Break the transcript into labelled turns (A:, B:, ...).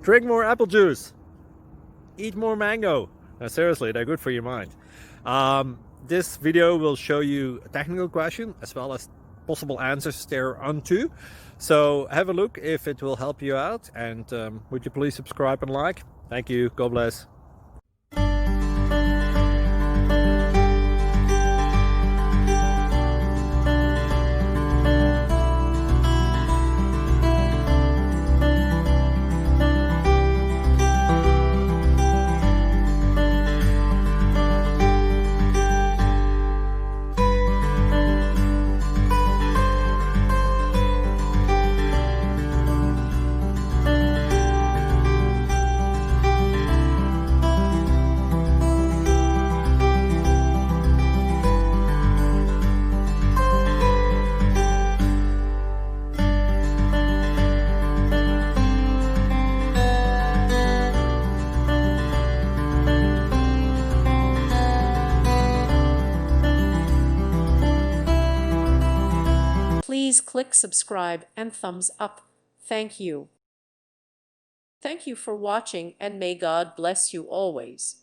A: Drink more apple juice. Eat more mango. Seriously, they're good for your mind. This video will show you a technical question as well as possible answers thereunto. So have a look if it will help you out, and would you please subscribe and like? Thank you. God bless.
B: Please click subscribe and thumbs up. Thank you. Thank you for watching, and may God bless you always.